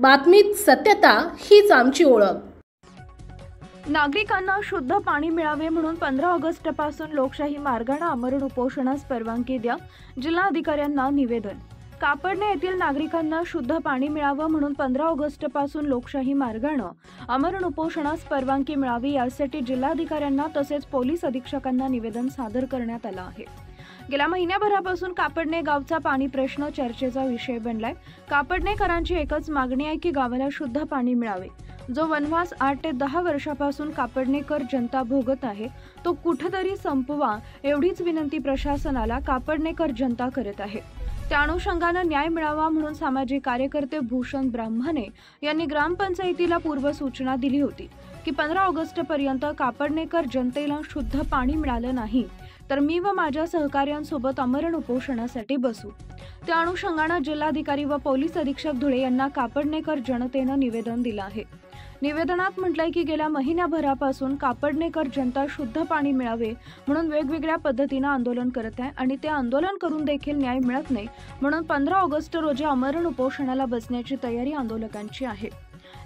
बातमीत सत्यता हीच आमची ओळख। नागरिकांना शुद्ध पाणी मिळावे म्हणून 15 ऑगस्ट पासून लोकशाही मार्गाने आमरण उपोषणास परवानगी द्या, जिल्हाधिकाऱ्यांना निवेदन। कापडणे येथील नागरिकांना शुद्ध पाणी मिळावं म्हणून 15 ऑगस्ट पासून लोकशाही मार्गाने आमरण उपोषणास परवानगी मिळावी यासाठी जिल्हाधिकाऱ्यांना तसेच पोलीस अधीक्षकांना निवेदन सादर करण्यात आलं आहे। गेल्या महिन्याभरापासून कापडणे गावचा पाणी प्रश्न चर्चेचा विषय बनलाय। कापडणेकरांची एकच मागणी आहे की गावाला शुद्ध पाणी मिळावे। जो वनवास 8 ते 10 वर्षापासून कापडणेकर जनता भोगत आहे तो कुठेतरी संपवा एवढीच विनंती प्रशासनाला कापडणेकर जनता करत आहे। त्या अनुषंगाने न्याय मिळावा म्हणून सामाजिक कार्यकर्ते भूषण ब्राह्मणे यांनी ग्रामपंचायतीला पूर्व सूचना दिली होती की 15 ऑगस्ट पर्यंत कापडणेकर जनतेला शुद्ध पाणी मिळालं नाही तर मी व माझ्या सहकार्यांसोबत आमरण उपोषणासाठी बसू। त्या अनुषंगाने जिल्हाधिकारी व पोलीस अधीक्षक धुळे यांना कापडणेकर जनतेने निवेदन दिलं आहे। निवेदनात म्हटलंय की गेल्या महिन्याभरापासून कापडणेकर जनता शुद्ध पाणी मिळावे म्हणून वेगवेगळ्या पद्धतीने आंदोलन करत आहे आणि ते आंदोलन करून देखील न्याय मिळत नाही म्हणून 15 ऑगस्ट रोजी आमरण उपोषणाला बसण्याची तयारी आंदोलकांची आहे।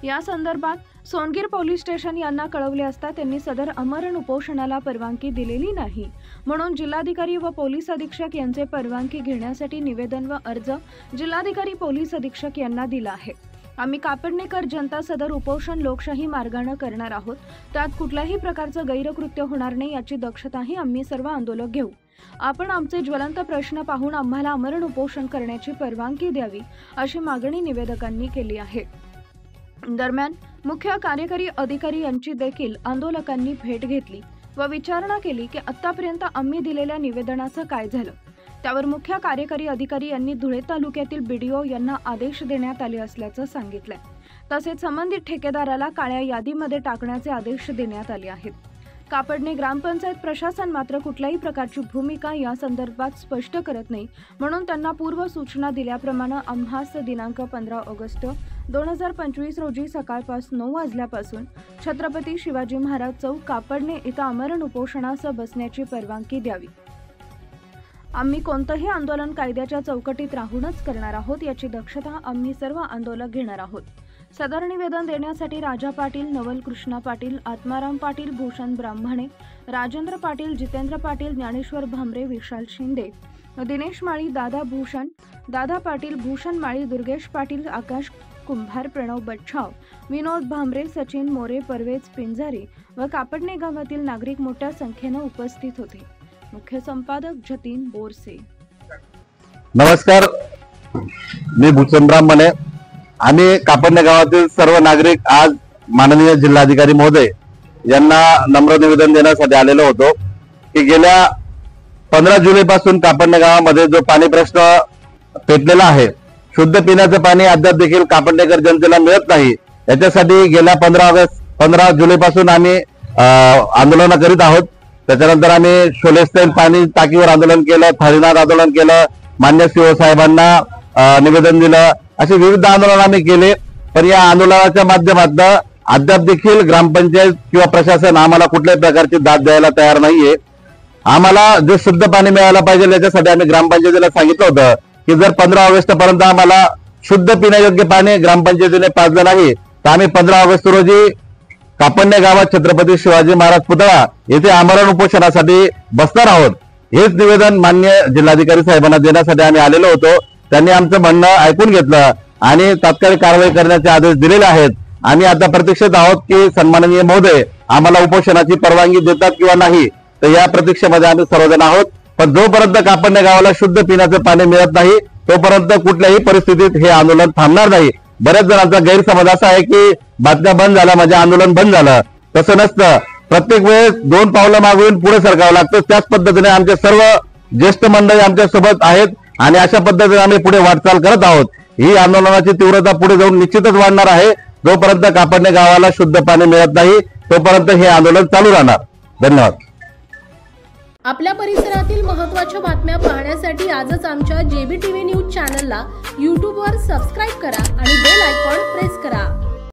या संदर्भात सोनगीर पोलीस स्टेशन यांना कळवले असता त्यांनी सदर आमरण उपोषणाला परवानगी दिलेली नाही म्हणून जिल्हाधिकारी व पोलीस अधीक्षक यांचे परवानगी घेण्यासाठी निवेदन व अर्ज जिल्हाधिकारी पोलीस अधीक्षक यांना दिला आहे। आम्ही कापडणेकर जनता सदर उपोषण लोकशाही मार्गाने करणार आहोत, त्यात कुठल्याही प्रकारचं गैरकृत्य होणार नाही याची दक्षताही आम्ही सर्व आंदोलक घेऊ। आपण आमचे ज्वलंत प्रश्न पाहून आम्हाला आमरण उपोषण करण्याची परवानगी द्यावी अशी मागणी निवेदकांनी केली आहे। दरम्यान मुख्य कार्यकारी अधिकारी यांची देखील आंदोलकांनी भेट घेतली व विचारणा केली की आतापर्यंत आम्ही दिलेल्या निवेदनाचं काय झालं। त्यावर मुख्य कार्यकारी अधिकारी यांनी धुळे तालुक्यातील बीडीओ यांना आदेश देण्यात आले असल्याचं सांगितलंय। तसेच संबंधित ठेकेदाराला काळ्या यादीमध्ये टाकण्याचे आदेश देण्यात आले आहेत। कापडणे ग्रामपंचायत प्रशासन मात्र कुठल्याही प्रकारची भूमिका या संदर्भात स्पष्ट करत नाही म्हणून त्यांना पूर्व सूचना दिल्याप्रमाणे आम्हास दिनांक 15 ऑगस्ट 2025 रोजी सकाळपासून 9 वाजल्यापासून छत्रपती शिवाजी महाराज चौक कापडणे इथं आमरण उपोषणास बसण्याची परवानगी द्यावी। आम्ही कोणतेही आंदोलन कायद्याच्या चौकटीत राहूनच करणार आहोत याची दक्षता आम्ही सर्व आंदोलक घेणार आहोत। सदर निवेदन देण्यासाठी राजा पाटील, नवल कृष्णा पाटील, आत्माराम पाटील, भूषण ब्राह्मणे, राजेंद्र पाटील, जितेंद्र पाटील, ज्ञानेश्वर भामरे, विशाल शिंदे, दिनेश माळी, दादा पाटील, भूषण माळी, दुर्गेश पाटील, आकाश कुंभार, प्रणव बच्छाव, विनोद भामरे, सचिन मोरे, परवेज पिंजारी व कापडणे गावातील नागरिक मोठ्या संख्येने उपस्थित होते। मुख्य संपादक जतीन बोरसे। नमस्कार, मी भूषण ब्राह्मणे। आम्ही कापडणे गावातील सर्व नागरिक आज माननीय जिल्हाधिकारी महोदय यांना नम्र निवेदन देण्यासाठी आलेलो होतो की गेल्या 15 जुलै पासून कापडणे गावामध्ये जो पाणी प्रश्न पेटलेला आहे, शुद्ध पिण्याचं पाणी अद्याप देखील कापडणेकर जनतेला मिळत नाही। याच्यासाठी गेल्या 15 जुलै पासून आम्ही आंदोलन करीत आहोत। त्याच्यानंतर आम्ही शोलेस्टेन पाणी टाकीवर आंदोलन केलं, थाळीनाथ आंदोलन केलं, मान्य सीओ साहेबांना निवेदन दिलं, असे विविध आंदोलन आम्ही केले। पण या आंदोलनाच्या माध्यमातून अद्याप देखील ग्रामपंचायत किंवा प्रशासन आम्हाला कुठल्याही प्रकारची दाद द्यायला तयार नाहीये। आम्हाला जे शुद्ध पाणी मिळायला पाहिजे याच्यासाठी आम्ही ग्रामपंचायतीला सांगितलं होतं की जर 15 ऑगस्ट पर्यंत आम्हाला शुद्ध पिण्यायोग्य पाणी ग्रामपंचायतीने पाजलं नाही तर आम्ही 15 ऑगस्ट रोजी कापडणे गावात छत्रपती शिवाजी महाराज पुतळा येथे आमरण उपोषणासाठी बसणार आहोत। हेच निवेदन मान्य जिल्हाधिकारी साहेबांना देण्यासाठी आम्ही आलेलो होतो। त्यांनी आमचं म्हणणं ऐकून घेतलं आणि तात्काळ कारवाई करण्याचे आदेश दिलेले आहेत। आम्ही आता प्रतीक्षेत आहोत की सन्माननीय महोदय आम्हाला उपोषणाची परवानगी देतात किंवा नाही, तर या प्रतीक्षेमध्ये आम्ही सर्वजण आहोत। पण जोपर्यंत कापडणे गावाला शुद्ध पिण्याचं पाणी मिळत नाही तोपर्यंत कुठल्याही परिस्थितीत हे आंदोलन थांबणार नाही। बऱ्याच जणांचा गैरसमज असा आहे की बातम्या बंद झाल्या म्हणजे आंदोलन बंद झालं, तसं नसतं। प्रत्येक वेळेस 2 पावलं मागून पुढे सरकावं लागतं। त्याच पद्धतीने आमचे सर्व ज्येष्ठ मंडळी आमच्या सोबत आहेत आणि अशा पद्धतीने आम्ही पुढे वाटचाल करत आहोत। ही आंदोलनाची तीव्रता पुढे जाऊन निश्चितच वाढणार आहे। जोपर्यंत कापडणे गावाला शुद्ध पाणी मिळत नाही तोपर्यंत हे आंदोलन चालू राहणार। धन्यवाद। आपल्या परिसरातील महत्त्वाच्या बातम्या पाहण्यासाठी आजच आमच्या JBTV न्यूज चॅनलला YouTube वर सबस्क्राइब करा आणि बेल आयकॉन प्रेस करा।